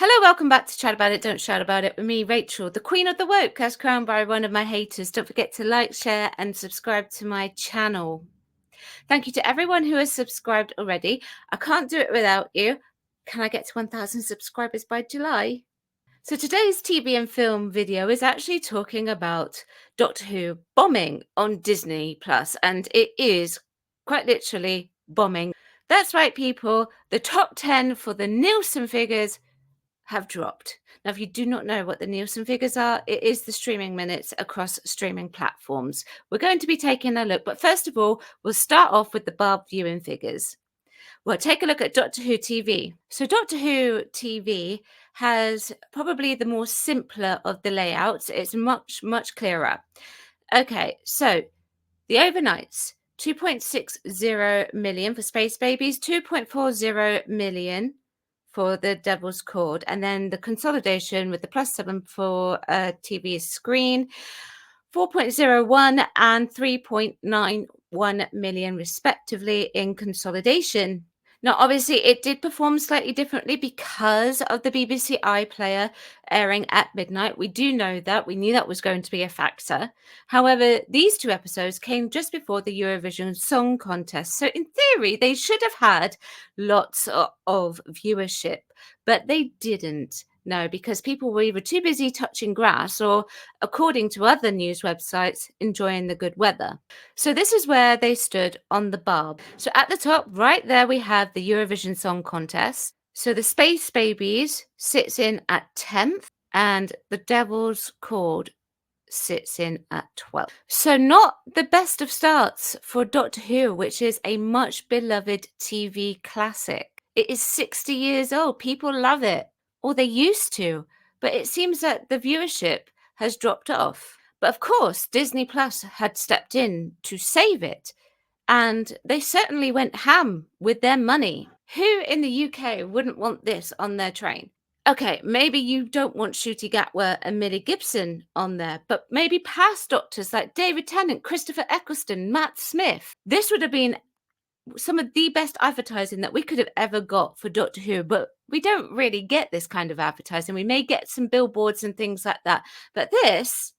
Hello, welcome back to Chat About It, Don't Shout About It with me, Rachel, the Queen of the Woke, as crowned by one of my haters. Don't forget to like, share, and subscribe to my channel. Thank you to everyone who has subscribed already. I can't do it without you. Can I get to 1,000 subscribers by July? So today's TV and film video is actually talking about Doctor Who bombing on Disney Plus, and it is quite literally bombing. That's right, people. The top 10 for the Nielsen figures have dropped. Now, if you do not know what the Nielsen figures are, it is the streaming minutes across streaming platforms. We're going to be taking a look, but first of all, we'll start off with the Barb viewing figures. Well, take a look at Doctor Who TV. So Doctor Who TV has probably the more simpler of the layouts. It's much clearer. Okay, so the overnights, 2.60 million for Space Babies, 2.40 million for the Devil's Cord, and then the consolidation with the +7 for TV screen, 4.01 and 3.91 million respectively in consolidation. Now, obviously, it did perform slightly differently because of the BBC iPlayer airing at midnight. We do know that. We knew that was going to be a factor. However, these two episodes came just before the Eurovision Song Contest. So, in theory, they should have had lots of viewership, but they didn't. No, because people were either too busy touching grass or, according to other news websites, enjoying the good weather. So this is where they stood on the Barb. So at the top, right there, we have the Eurovision Song Contest. So the Space Babies sits in at 10th and the Devil's Cord sits in at 12th. So not the best of starts for Doctor Who, which is a much beloved TV classic. It is 60 years old. People love it, or they used to, but it seems that the viewership has dropped off. But of course, Disney Plus had stepped in to save it, and they certainly went ham with their money. Who in the UK wouldn't want this on their train? Okay, maybe you don't want Shooty Gatwa and Millie Gibson on there, but maybe past doctors like David Tennant, Christopher Eccleston, Matt Smith. This would have been some of the best advertising that we could have ever got for Doctor Who, but we don't really get this kind of advertising. We may get some billboards and things like that, but this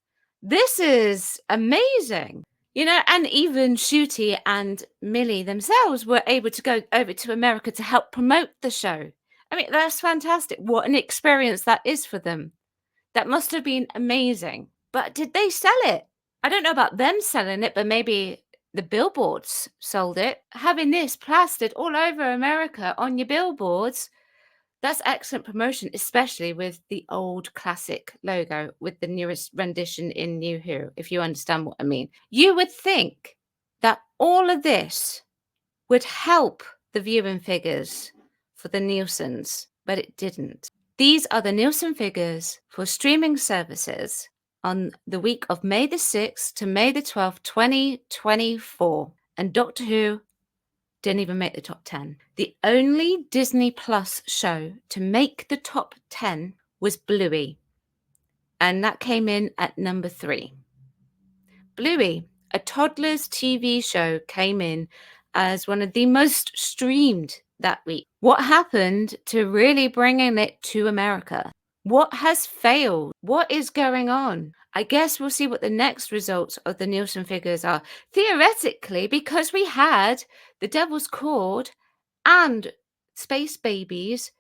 is amazing. You know, and even Shooty and Millie themselves were able to go over to America to help promote the show. I mean, that's fantastic. What an experience that is for them. That must have been amazing. But did they sell it? I don't know about them selling it, but maybe the billboards sold it. Having this plastered all over America on your billboards, that's excellent promotion, especially with the old classic logo with the newest rendition in New Who, if you understand what I mean. You would think that all of this would help the viewing figures for the Nielsens, but it didn't. These are the Nielsen figures for streaming services on the week of May the 6th to May the 12th, 2024. And Doctor Who didn't even make the top 10. The only Disney Plus show to make the top 10 was Bluey, and that came in at number 3. Bluey, a toddler's TV show, came in as one of the most streamed that week. What happened to really bringing it to America? What has failed? What is going on? I guess we'll see what the next results of the Nielsen figures are. Theoretically, because we had The Devil's Cord and Space Babies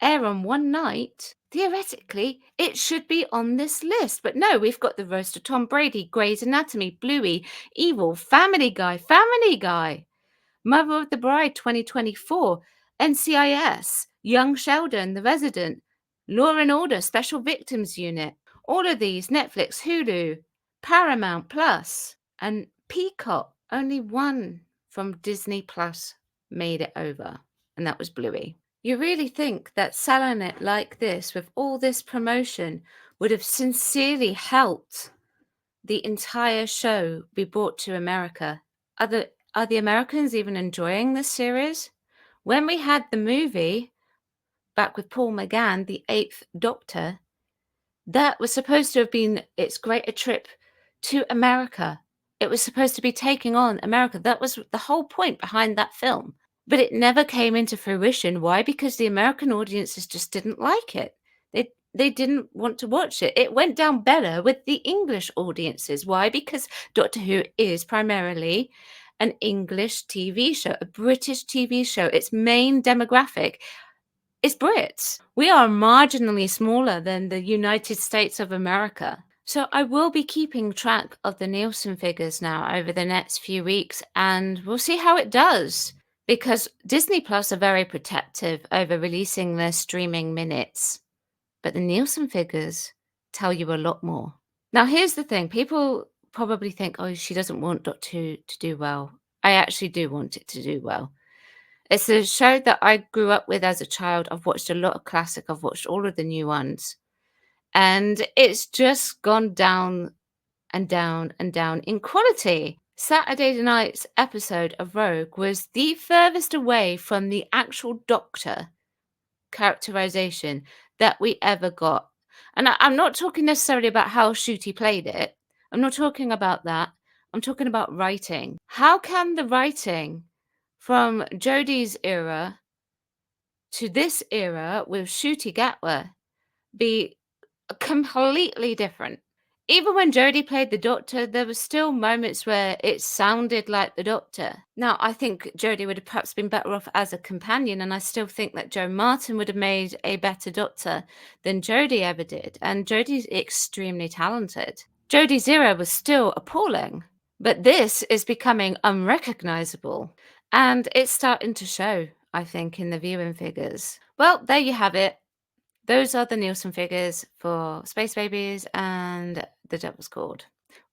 air on one night, theoretically, it should be on this list. But no, we've got The Roast of Tom Brady, Grey's Anatomy, Bluey, Evil, Family Guy, Mother of the Bride 2024, NCIS, Young Sheldon, The Resident, Law and Order, Special Victims Unit. All of these, Netflix, Hulu, Paramount Plus, and Peacock. Only one from Disney Plus made it over, and that was Bluey. You really think that selling it like this with all this promotion would have sincerely helped the entire show be brought to America? Are the Americans even enjoying this series? When we had the movie back with Paul McGann, the Eighth Doctor, that was supposed to have been its greater trip to America. It was supposed to be taking on America. That was the whole point behind that film. But it never came into fruition. Why? Because the American audiences just didn't like it. They didn't want to watch it. It went down better with the English audiences. Why? Because Doctor Who is primarily an English TV show, a British TV show. Its main demographic is Brits. We are marginally smaller than the United States of America. So I will be keeping track of the Nielsen figures now over the next few weeks, and we'll see how it does. Because Disney Plus are very protective over releasing their streaming minutes, but the Nielsen figures tell you a lot more. Now, here's the thing. People probably think, oh, she doesn't want Doctor Who to do well. I actually do want it to do well. It's a show that I grew up with as a child. I've watched a lot of classic. I've watched all of the new ones. And it's just gone down and down and down in quality. Saturday night's episode of Rogue was the furthest away from the actual Doctor characterization that we ever got. And I'm not talking necessarily about how Shooty played it. I'm not talking about that. I'm talking about writing. How can the writing from Jodie's era to this era with Shooty Gatwa be completely different? Even when Jodie played the Doctor, there were still moments where it sounded like the Doctor. Now, I think Jodie would have perhaps been better off as a companion, and I still think that Joe Martin would have made a better Doctor than Jodie ever did. And Jodie's extremely talented. Jodie's era was still appalling, but this is becoming unrecognizable. And it's starting to show, I think, in the viewing figures. Well, there you have it. Those are the Nielsen figures for Space Babies and The Devil's Cord.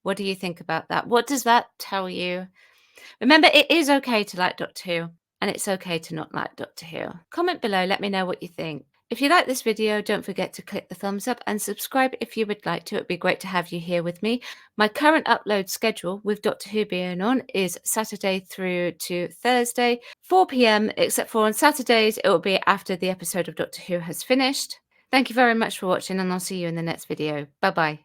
What do you think about that? What does that tell you? Remember, it is okay to like Doctor Who, and it's okay to not like Doctor Who. Comment below, let me know what you think. If you like this video, don't forget to click the thumbs up and subscribe if you would like to. It'd be great to have you here with me. My current upload schedule with Doctor Who being on is Saturday through to Thursday, 4 p.m, except for on Saturdays, it will be after the episode of Doctor Who has finished. Thank you very much for watching, and I'll see you in the next video. Bye-bye.